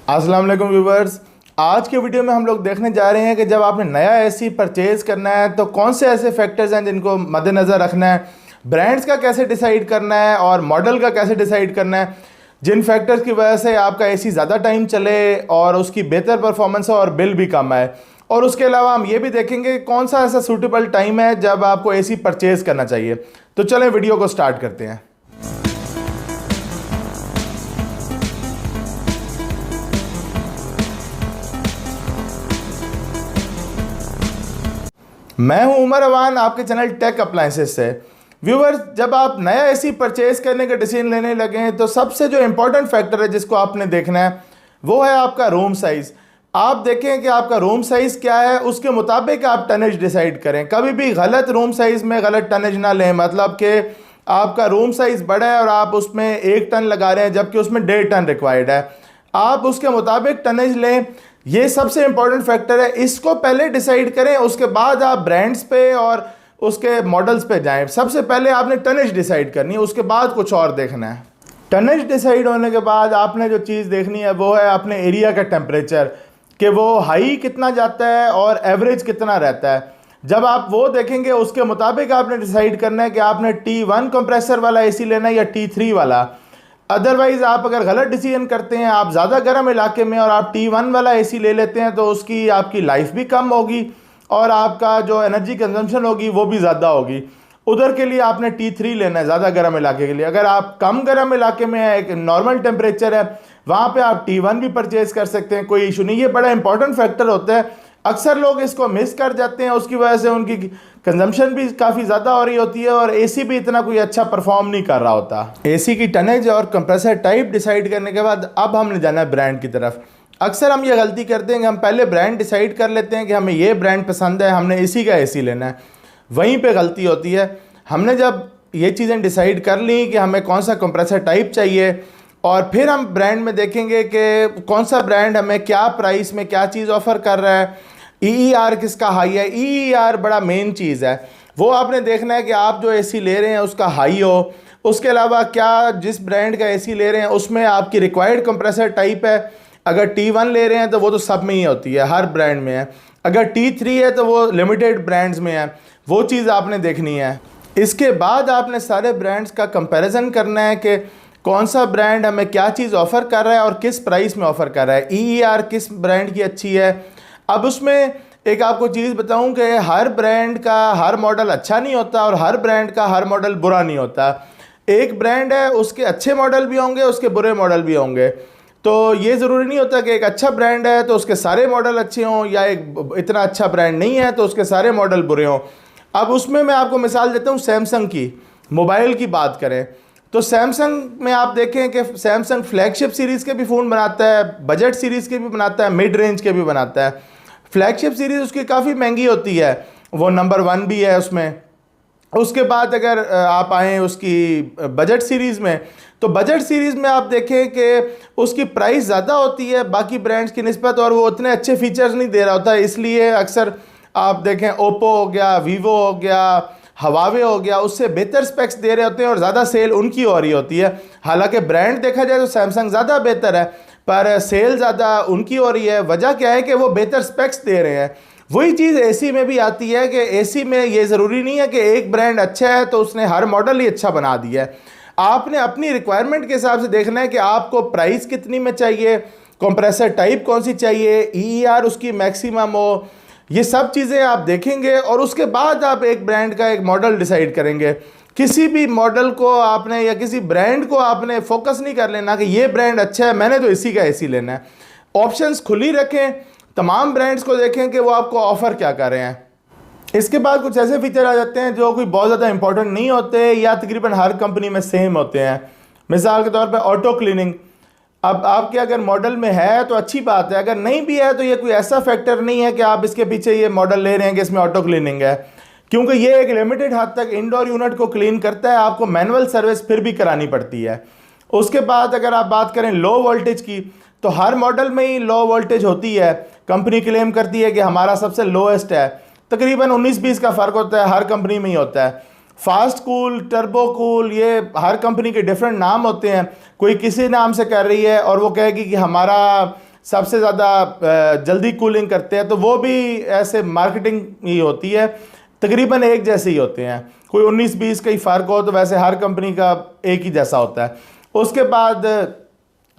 अस्सलाम वालेकुम व्यूवर्स। आज के वीडियो में हम लोग देखने जा रहे हैं कि जब आपने नया एसी परचेज़ करना है तो कौन से ऐसे फैक्टर्स हैं जिनको मद्देनज़र रखना है, ब्रांड्स का कैसे डिसाइड करना है और मॉडल का कैसे डिसाइड करना है, जिन फैक्टर्स की वजह से आपका एसी ज़्यादा टाइम चले और उसकी बेहतर परफॉर्मेंस हो और बिल भी कम आए। और उसके अलावा हम ये भी देखेंगे कौन सा ऐसा सूटेबल टाइम है जब आपको एसी परचेज़ करना चाहिए। तो चलें वीडियो को स्टार्ट करते हैं। मैं हूं उमर अवान, आपके चैनल टेक अप्लायंसेस से। व्यूवर्स, जब आप नया एसी परचेज करने का डिसीजन लेने लगे हैं तो सबसे जो इंपॉर्टेंट फैक्टर है जिसको आपने देखना है वो है आपका रूम साइज़। आप देखें कि आपका रूम साइज़ क्या है, उसके मुताबिक आप टनेज डिसाइड करें। कभी भी गलत रूम साइज़ में गलत टनेज ना लें, मतलब कि आपका रूम साइज़ बड़ा है और आप उसमें 1 टन लगा रहे हैं जबकि उसमें 1.5 टन रिक्वायर्ड है। आप उसके मुताबिक टनेज लें, ये सबसे इंपॉर्टेंट फैक्टर है। इसको पहले डिसाइड करें, उसके बाद आप ब्रांड्स पे और उसके मॉडल्स पे जाएं। सबसे पहले आपने टनेज डिसाइड करनी है, उसके बाद कुछ और देखना है। टनेज डिसाइड होने के बाद आपने जो चीज़ देखनी है वो है अपने एरिया का टेम्परेचर, कि वो हाई कितना जाता है और एवरेज कितना रहता है। जब आप वो देखेंगे उसके मुताबिक आपने डिसाइड करना है कि आपने T1 कंप्रेसर वाला एसी लेना है या T3 वाला। अदरवाइज़ आप अगर गलत डिसीजन करते हैं, आप ज़्यादा गर्म इलाके में और आप T1 वाला एसी ले लेते हैं तो उसकी आपकी लाइफ भी कम होगी और आपका जो एनर्जी कंजम्पशन होगी वो भी ज़्यादा होगी। उधर के लिए आपने T3 लेना है, ज़्यादा गर्म इलाके के लिए। अगर आप कम गर्म इलाके में है, एक नॉर्मल टेम्परेचर है, वहाँ पे आप T1 भी परचेज़ कर सकते हैं, कोई इशू नहीं। ये बड़ा इंपॉर्टेंट फैक्टर होता है, अक्सर लोग इसको मिस कर जाते हैं। उसकी वजह से उनकी कंजम्पशन भी काफ़ी ज़्यादा हो रही होती है और एसी भी इतना कोई अच्छा परफॉर्म नहीं कर रहा होता। एसी की टनेज और कंप्रेसर टाइप डिसाइड करने के बाद अब हमने जाना है ब्रांड की तरफ। अक्सर हम ये गलती करते हैं कि हम पहले ब्रांड डिसाइड कर लेते हैं कि हमें ये ब्रांड पसंद है, हमने इसी का एसी लेना है। वहीं पे गलती होती है। हमने जब ये चीज़ें डिसाइड कर ली कि हमें कौन सा कंप्रेसर टाइप चाहिए और फिर हम ब्रांड में देखेंगे कि कौन सा ब्रांड हमें क्या प्राइस में क्या चीज़ ऑफ़र कर रहा है, EER किसका हाई है। EER बड़ा मेन चीज़ है, वो आपने देखना है कि आप जो एसी ले रहे हैं उसका हाई हो। उसके अलावा क्या जिस ब्रांड का एसी ले रहे हैं उसमें आपकी रिक्वायर्ड कंप्रेसर टाइप है। अगर T1 ले रहे हैं तो वो तो सब में ही होती है, हर ब्रांड में है। अगर T3 है तो वो लिमिटेड ब्रांड्स में है, वो चीज़ आपने देखनी है। इसके बाद आपने सारे ब्रांड्स का कंपैरिजन करना है कि कौन सा ब्रांड हमें क्या चीज़ ऑफ़र कर रहा है और किस प्राइस में ऑफ़र कर रहा है। EER किस ब्रांड की अच्छी है। अब उसमें एक आपको चीज़ बताऊं कि हर ब्रांड का हर मॉडल अच्छा नहीं होता और हर ब्रांड का हर मॉडल बुरा नहीं होता। एक ब्रांड है, उसके अच्छे मॉडल भी होंगे, उसके बुरे मॉडल भी होंगे। तो ये ज़रूरी नहीं होता कि एक अच्छा ब्रांड है तो उसके सारे मॉडल अच्छे हों, या एक इतना अच्छा ब्रांड नहीं है तो उसके सारे मॉडल बुरे हों। अब उसमें मैं आपको मिसाल देता हूँ सैमसंग की। मोबाइल की बात करें तो सैमसंग में आप देखें कि सैमसंग फ्लैगशिप सीरीज़ के भी फ़ोन बनाता है, बजट सीरीज़ के भी बनाता है, मिड रेंज के भी बनाता है। फ्लैगशिप सीरीज़ उसकी काफ़ी महंगी होती है, वो नंबर 1 भी है उसमें। उसके बाद अगर आप आएँ उसकी बजट सीरीज़ में, तो बजट सीरीज़ में आप देखें कि उसकी प्राइस ज़्यादा होती है बाकी ब्रांड्स की निस्बत और वो उतने अच्छे फीचर्स नहीं दे रहा होता। इसलिए अक्सर आप देखें ओप्पो हो गया, वीवो हो गया, हवावे हो गया, उससे बेहतर स्पेक्स दे रहे होते हैं और ज़्यादा सेल उनकी हो रही होती है। हालांकि ब्रांड देखा जाए तो सैमसंग ज़्यादा बेहतर है पर सेल ज़्यादा उनकी हो रही है। वजह क्या है कि वो बेहतर स्पेक्स दे रहे हैं। वही चीज़ एसी में भी आती है कि एसी में ये ज़रूरी नहीं है कि एक ब्रांड अच्छा है तो उसने हर मॉडल ही अच्छा बना दिया है। आपने अपनी रिक्वायरमेंट के हिसाब से देखना है कि आपको प्राइस कितनी में चाहिए, कंप्रेसर टाइप कौन सी चाहिए, EER उसकी मैक्सिमम हो। ये सब चीज़ें आप देखेंगे और उसके बाद आप एक ब्रांड का एक मॉडल डिसाइड करेंगे। किसी भी मॉडल को आपने या किसी ब्रांड को आपने फोकस नहीं कर लेना कि ये ब्रांड अच्छा है, मैंने तो इसी का एसी लेना है। ऑप्शंस खुली रखें, तमाम ब्रांड्स को देखें कि वो आपको ऑफ़र क्या कर रहे हैं। इसके बाद कुछ ऐसे फीचर आ जाते हैं जो कोई बहुत ज़्यादा इंपॉर्टेंट नहीं होते या तकरीबन हर कंपनी में सेम होते हैं। मिसाल के तौर पर ऑटो क्लीनिंग। अब आपके अगर मॉडल में है तो अच्छी बात है, अगर नहीं भी है तो ये कोई ऐसा फैक्टर नहीं है कि आप इसके पीछे ये मॉडल ले रहे हैं कि इसमें ऑटो क्लीनिंग है, क्योंकि ये एक लिमिटेड हद तक इंडोर यूनिट को क्लीन करता है। आपको मैनुअल सर्विस फिर भी करानी पड़ती है। उसके बाद अगर आप बात करें लो वोल्टेज की, तो हर मॉडल में ही लो वोल्टेज होती है। कंपनी क्लेम करती है कि हमारा सबसे लोएस्ट है, तकरीबन 19-20 का फ़र्क होता है, हर कंपनी में ही होता है। फास्ट कूल, टर्बो कूल, ये हर कंपनी के डिफरेंट नाम होते हैं। कोई किसी नाम से कर रही है और वो कहेगी कि हमारा सबसे ज़्यादा जल्दी कूलिंग करते हैं, तो वो भी ऐसे मार्केटिंग ही होती है, तकरीबन एक जैसे ही होते हैं। कोई 19-20 का ही फ़र्क हो तो वैसे हर कंपनी का एक ही जैसा होता है। उसके बाद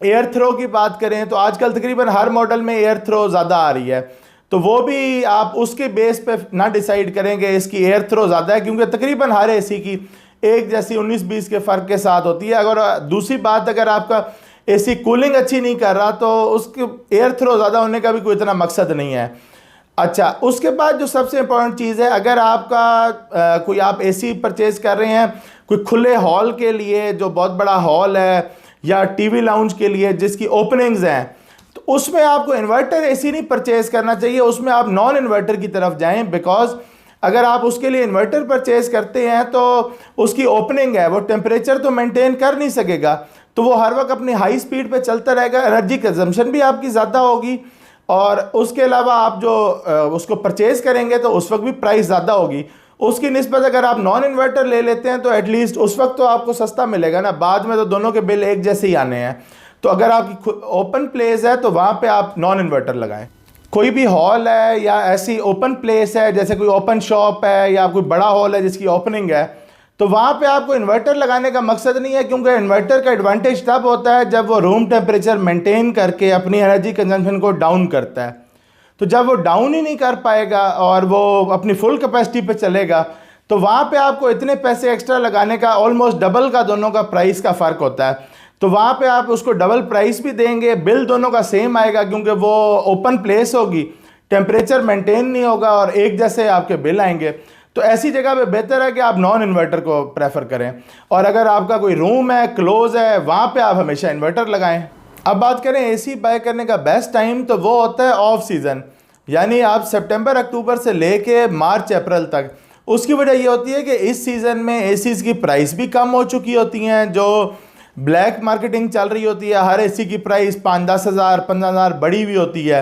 एयर थ्रो की बात करें तो आजकल तकरीबन हर मॉडल में एयर थ्रो ज़्यादा आ रही है, तो वो भी आप उसके बेस पे ना डिसाइड करेंगे इसकी एयर थ्रो ज़्यादा है, क्योंकि तकरीबन हर एसी की एक जैसी 19-20 के फ़र्क के साथ होती है। अगर दूसरी बात, अगर आपका एसी कूलिंग अच्छी नहीं कर रहा तो उसके एयर थ्रो ज़्यादा होने का भी कोई इतना मकसद नहीं है। अच्छा, उसके बाद जो सबसे इम्पोर्टेंट चीज़ है, अगर आपका कोई आप एसी परचेज़ कर रहे हैं कोई खुले हॉल के लिए, जो बहुत बड़ा हॉल है, या टीवी लाउंज के लिए जिसकी ओपनिंग्स हैं, तो उसमें आपको इन्वर्टर एसी नहीं परचेज़ करना चाहिए, उसमें आप नॉन इन्वर्टर की तरफ जाएं। बिकॉज अगर आप उसके लिए इन्वर्टर परचेज़ करते हैं तो उसकी ओपनिंग है, वो टेम्परेचर तो मेंटेन कर नहीं सकेगा, तो वो हर वक्त अपनी हाई स्पीड पे चलता रहेगा, एनर्जी कंजम्पशन भी आपकी ज़्यादा होगी, और उसके अलावा आप जो उसको परचेज़ करेंगे तो उस वक्त भी प्राइस ज़्यादा होगी। उसकी निस्बत अगर आप नॉन इन्वर्टर ले लेते हैं तो एटलीस्ट उस वक्त तो आपको सस्ता मिलेगा ना, बाद में तो दोनों के बिल एक जैसे ही आने हैं। तो अगर आपकी ओपन प्लेस है तो वहाँ पे आप नॉन इन्वर्टर लगाएं। कोई भी हॉल है या ऐसी ओपन प्लेस है, जैसे कोई ओपन शॉप है या कोई बड़ा हॉल है जिसकी ओपनिंग है, तो वहाँ पे आपको इन्वर्टर लगाने का मकसद नहीं है, क्योंकि इन्वर्टर का एडवांटेज तब होता है जब वो रूम टेम्परेचर मेंटेन करके अपनी एनर्जी कंजम्पशन को डाउन करता है। तो जब वो डाउन ही नहीं कर पाएगा और वो अपनी फुल कैपेसिटी पे चलेगा, तो वहाँ पे आपको इतने पैसे एक्स्ट्रा लगाने का, ऑलमोस्ट डबल का दोनों का प्राइस का फ़र्क होता है, तो वहाँ पे आप उसको डबल प्राइस भी देंगे, बिल दोनों का सेम आएगा, क्योंकि वो ओपन प्लेस होगी, टेम्परेचर मेंटेन नहीं होगा और एक जैसे आपके बिल आएंगे। तो ऐसी जगह पे बेहतर है कि आप नॉन इन्वर्टर को प्रेफर करें, और अगर आपका कोई रूम है, क्लोज है, वहाँ पे आप हमेशा इन्वर्टर लगाएं। अब बात करें एसी बाय करने का बेस्ट टाइम, तो वो होता है ऑफ सीज़न, यानी आप सितंबर अक्टूबर से लेके मार्च अप्रैल तक। उसकी वजह ये होती है कि इस सीज़न में एसीज की प्राइस भी कम हो चुकी होती हैं, जो ब्लैक मार्केटिंग चल रही होती है, हर एसी की प्राइस 5-10 हज़ार 15,000 बढ़ी हुई होती है,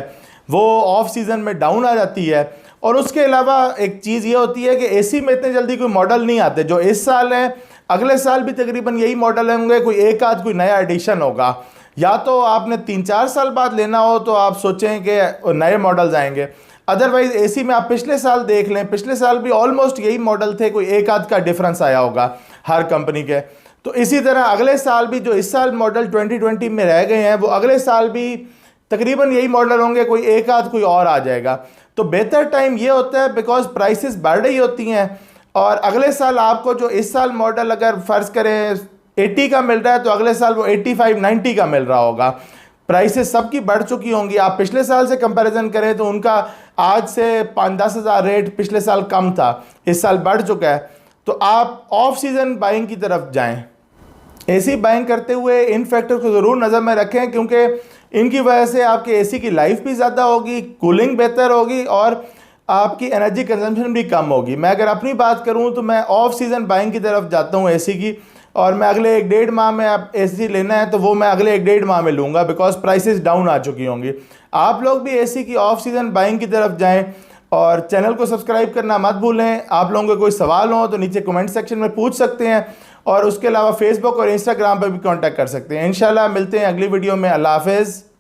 वो ऑफ सीज़न में डाउन आ जाती है। और उसके अलावा एक चीज़ ये होती है कि एसी में इतने जल्दी कोई मॉडल नहीं आते, जो इस साल है अगले साल भी तकरीबन यही मॉडल होंगे, कोई एक आध कोई नया एडिशन होगा, या तो आपने 3-4 साल बाद लेना हो तो आप सोचें कि नए मॉडल्स आएंगे। अदरवाइज एसी में आप पिछले साल देख लें, पिछले साल भी ऑलमोस्ट यही मॉडल थे, कोई एक आध का डिफरेंस आया होगा हर कंपनी के। तो इसी तरह अगले साल भी जो इस साल मॉडल 2020 में रह गए हैं, वो अगले साल भी तकरीबन यही मॉडल होंगे, कोई एक आध कोई और आ जाएगा। तो बेहतर टाइम ये होता है बिकॉज प्राइसेस बढ़ रही होती हैं, और अगले साल आपको जो इस साल मॉडल अगर फ़र्ज़ करें 80 का मिल रहा है, तो अगले साल वो 85-90 का मिल रहा होगा। प्राइसेस सबकी बढ़ चुकी होंगी। आप पिछले साल से कंपैरिजन करें तो उनका आज से 5-10 हज़ार रेट पिछले साल कम था, इस साल बढ़ चुका है। तो आप ऑफ सीज़न बाइंग की तरफ जाएं। एसी बाइंग करते हुए इन फैक्टर को ज़रूर नज़र में रखें, क्योंकि इनकी वजह से आपके एसी की लाइफ भी ज़्यादा होगी, कूलिंग बेहतर होगी और आपकी एनर्जी कंजम्पशन भी कम होगी। मैं अगर अपनी बात करूं तो मैं ऑफ सीज़न बाइंग की तरफ जाता हूं एसी की, और मैं अगले 1-1.5 माह में आप एसी लेना है तो वो मैं अगले 1-1.5 माह में लूँगा, बिकॉज प्राइसेस डाउन आ चुकी होंगी। आप लोग भी एसी की ऑफ सीज़न बाइंग की तरफ जाएँ, और चैनल को सब्सक्राइब करना मत भूलें। आप लोगों के कोई सवाल हो तो नीचे कमेंट सेक्शन में पूछ सकते हैं, और उसके अलावा फेसबुक और इंस्टाग्राम पर भी कांटेक्ट कर सकते हैं। इंशाल्लाह मिलते हैं अगली वीडियो में। अल्लाह हाफ़िज़।